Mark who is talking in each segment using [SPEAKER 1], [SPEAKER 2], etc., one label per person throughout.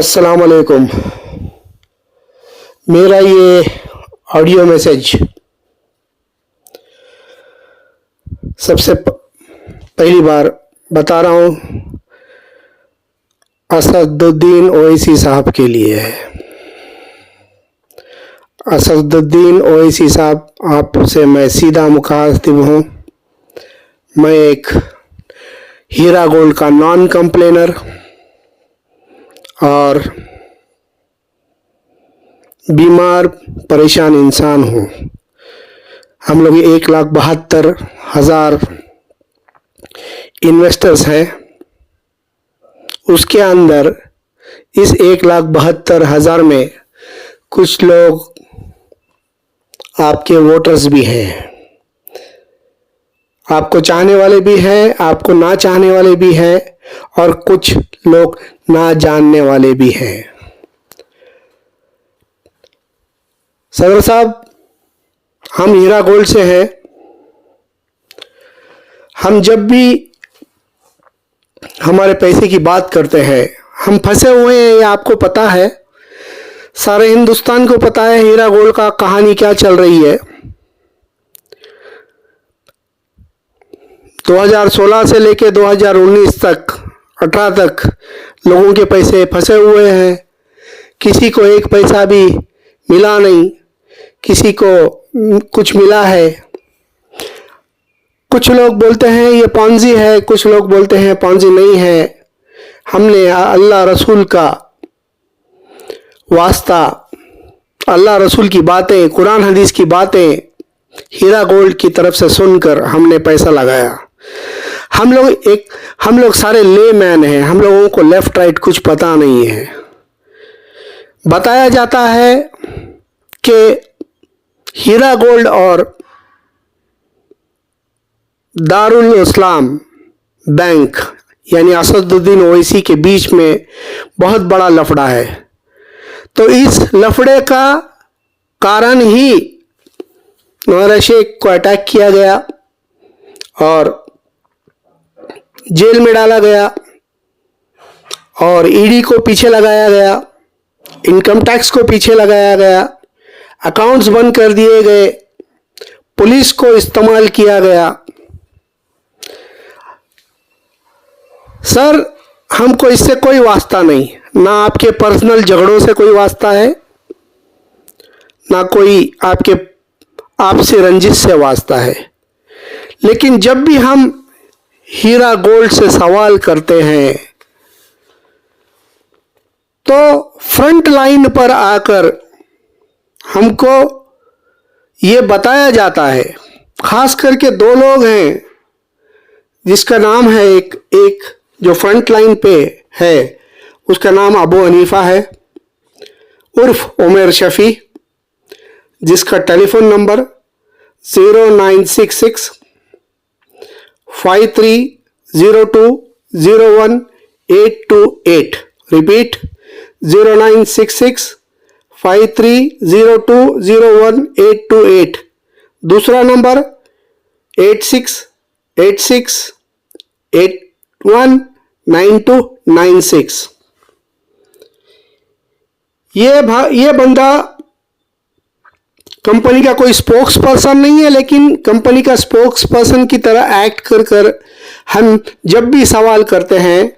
[SPEAKER 1] अस्सलाम वालेकुम। मेरा ये ऑडियो मैसेज सबसे पहली बार बता रहा हूँ असदुद्दीन ओवैसी साहब के लिए है। असदुद्दीन ओवैसी साहब, आपसे मैं सीधा मुखातिब हूँ। मैं एक हीरा गोल्ड का नॉन कंप्लेनर और बीमार परेशान इंसान हूँ। हम लोग 1,72,000 इन्वेस्टर्स हैं। उसके अंदर इस 1,72,000 में कुछ लोग आपके वोटर्स भी हैं। आपको चाहने वाले भी हैं, आपको ना चाहने वाले भी हैं और कुछ लोग ना जानने वाले भी हैं। सदर साहब, हम हीरा गोल्ड से हैं। हम जब भी हमारे पैसे की बात करते हैं, हम फंसे हुए हैं, ये आपको पता है, सारे हिंदुस्तान को पता है हीरा गोल्ड का कहानी क्या चल रही है। 2016 से लेके 2019 तक 18 तक लोगों के पैसे फंसे हुए हैं। किसी को एक पैसा भी मिला नहीं, किसी को कुछ मिला है। कुछ लोग बोलते हैं ये पॉन्जी है, कुछ लोग बोलते हैं पॉन्जी नहीं है। हमने अल्लाह रसूल का वास्ता, अल्लाह रसूल की बातें, कुरान हदीस की बातें हीरा गोल्ड की तरफ से सुनकर हमने पैसा लगाया। हम लोग सारे लेमैन हैं। हम लोगों को लेफ्ट राइट कुछ पता नहीं है। बताया जाता है कि हीरा गोल्ड और दारुल इस्लाम बैंक यानी असदुद्दीन ओवैसी के बीच में बहुत बड़ा लफड़ा है। तो इस लफड़े का कारण ही नवाज शेख को अटैक किया गया और जेल में डाला गया और ईडी को पीछे लगाया गया, इनकम टैक्स को पीछे लगाया गया, अकाउंट्स बंद कर दिए गए, पुलिस को इस्तेमाल किया गया। सर, हमको इससे कोई वास्ता नहीं, ना आपके पर्सनल झगड़ों से कोई वास्ता है, ना कोई आपसे रंजिश से वास्ता है। लेकिन जब भी हम हीरा गोल्ड से सवाल करते हैं तो फ्रंट लाइन पर आकर हमको ये बताया जाता है, खास करके दो लोग हैं जिसका नाम है, एक जो फ्रंट लाइन पे है उसका नाम अबू हनीफा है उर्फ उमर शफी, जिसका टेलीफोन नंबर 0966 530201 रिपीट 0966 530201 दूसरा नंबर 8686819296। ये बंदा कंपनी का कोई स्पोक्स पर्सन नहीं है, लेकिन कंपनी का स्पोक्स पर्सन की तरह एक्ट कर हम जब भी सवाल करते हैं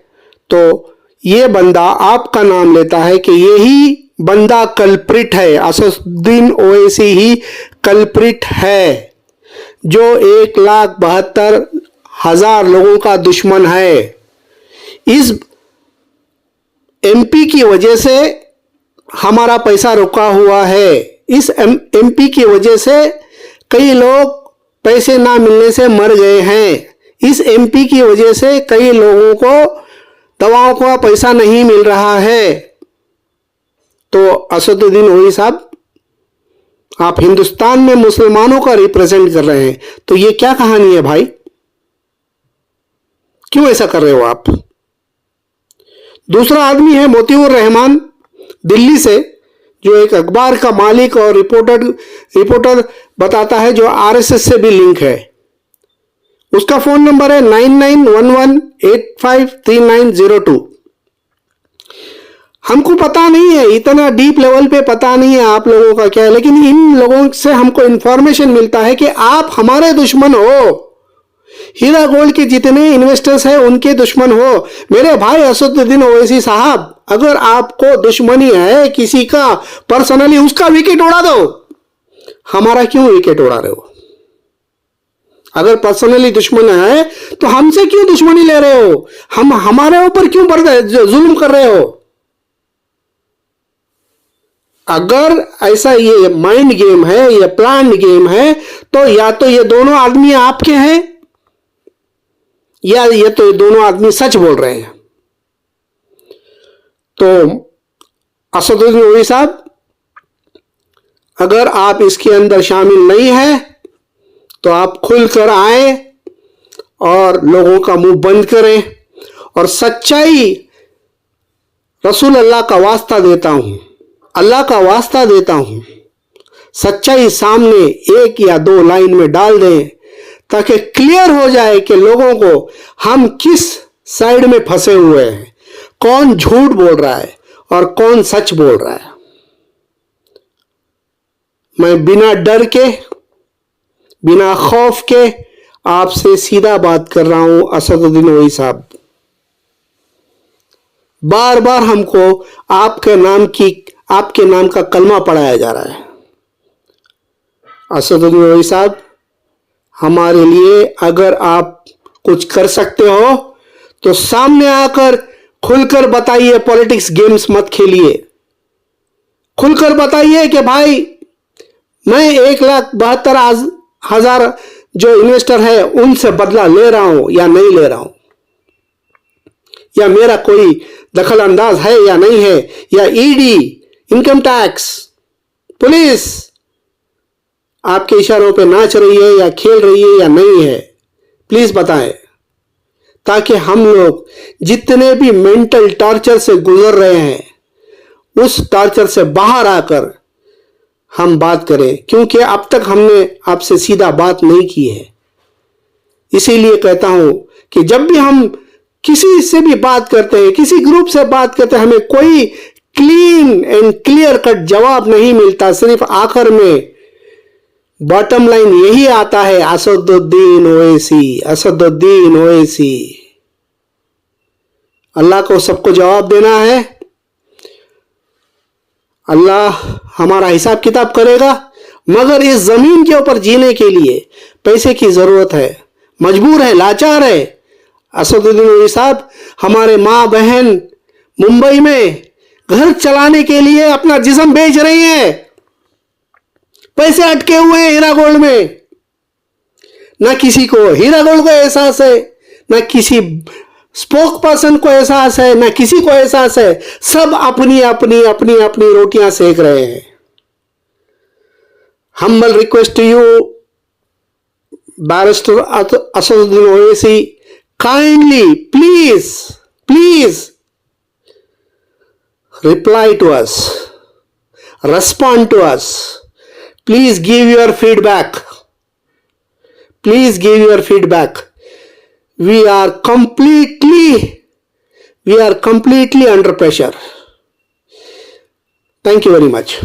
[SPEAKER 1] तो ये बंदा आपका नाम लेता है कि यही बंदा कल्प्रिट है, असदुद्दीन ओवैसी ही कल्प्रिट है, जो 1,72,000 लोगों का दुश्मन है। इस एमपी की वजह से हमारा पैसा रुका हुआ है। इस एमपी की वजह से कई लोग पैसे ना मिलने से मर गए हैं। इस एमपी की वजह से कई लोगों को दवाओं का पैसा नहीं मिल रहा है। तो असदुद्दीन ओवैसी साहब, आप हिंदुस्तान में मुसलमानों का रिप्रेजेंट कर रहे हैं, तो ये क्या कहानी है भाई? क्यों ऐसा कर रहे हो आप? दूसरा आदमी है मोतीउर रहमान दिल्ली से, जो एक अखबार का मालिक और रिपोर्टर बताता है, जो आरएसएस से भी लिंक है। उसका फोन नंबर है 9911853902। हमको पता नहीं है, इतना डीप लेवल पे पता नहीं है आप लोगों का क्या है, लेकिन इन लोगों से हमको इंफॉर्मेशन मिलता है कि आप हमारे दुश्मन हो। हीरा गोल्ड के जितने इन्वेस्टर्स हैं उनके दुश्मन हो। मेरे भाई असदुद्दीन ओवैसी साहब, अगर आपको दुश्मनी है किसी का पर्सनली, उसका विकेट उड़ा दो। हमारा क्यों विकेट उड़ा रहे हो? अगर पर्सनली दुश्मन है तो हमसे क्यों दुश्मनी ले रहे हो? हम हमारे ऊपर क्यों जुल्म कर रहे हो? अगर ऐसा ये माइंड गेम है, ये प्लान गेम है, तो या तो ये दोनों आदमी आपके हैं या ये तो ये दोनों आदमी सच बोल रहे हैं। तो असदुद्दीन ओवैसी साहब, अगर आप इसके अंदर शामिल नहीं हैं तो आप खुलकर आए और लोगों का मुंह बंद करें। और सच्चाई, रसूल अल्लाह का वास्ता देता हूं, अल्लाह का वास्ता देता हूं, सच्चाई सामने एक या दो लाइन में डाल दें ताकि क्लियर हो जाए कि लोगों को हम किस साइड में फंसे हुए हैं, कौन झूठ बोल रहा है और कौन सच बोल रहा है। मैं बिना डर के, बिना खौफ के आपसे सीधा बात कर रहा हूं असदुद्दीन ओवैसी साहब। बार बार हमको आपके नाम का कलमा पढ़ाया जा रहा है। असदुद्दीन ओवैसी साहब, हमारे लिए अगर आप कुछ कर सकते हो तो सामने आकर खुलकर बताइए। पॉलिटिक्स गेम्स मत खेलिए। खुलकर बताइए कि भाई मैं 1,72,000 जो इन्वेस्टर है उनसे बदला ले रहा हूं या नहीं ले रहा हूं, या मेरा कोई दखल अंदाज है या नहीं है, या ईडी, इनकम टैक्स, पुलिस आपके इशारों पे नाच रही है या खेल रही है या नहीं है। प्लीज बताएं, ताकि हम लोग जितने भी मेंटल टॉर्चर से गुजर रहे हैं उस टॉर्चर से बाहर आकर हम बात करें, क्योंकि अब तक हमने आपसे सीधा बात नहीं की है। इसीलिए कहता हूं कि जब भी हम किसी से भी बात करते हैं, किसी ग्रुप से बात करते हैं, हमें कोई क्लीन एंड क्लियर कट जवाब नहीं मिलता। सिर्फ आखिर में बॉटम लाइन यही आता है, असदुद्दीन ओवैसी, असदुद्दीन ओवैसी। अल्लाह को सबको जवाब देना है। अल्लाह हमारा हिसाब किताब करेगा, मगर इस जमीन के ऊपर जीने के लिए पैसे की जरूरत है। मजबूर है, लाचार है। असदुद्दीन ओवैसी साहब, हमारे माँ बहन मुंबई में घर चलाने के लिए अपना जिस्म बेच रही हैं, पैसे अटके हुए हैं हीरा गोल्ड में। ना किसी को हीरा गोल्ड को एहसास है, ना किसी स्पोक पर्सन को एहसास है, ना किसी को एहसास है। सब अपनी अपनी अपनी अपनी रोटियां सेक रहे हैं। Humble request to you barrister Asaduddin Owaisi, kindly, please reply to us, respond to us. Please give your feedback. Please give your feedback. We are completely under pressure. Thank you very much.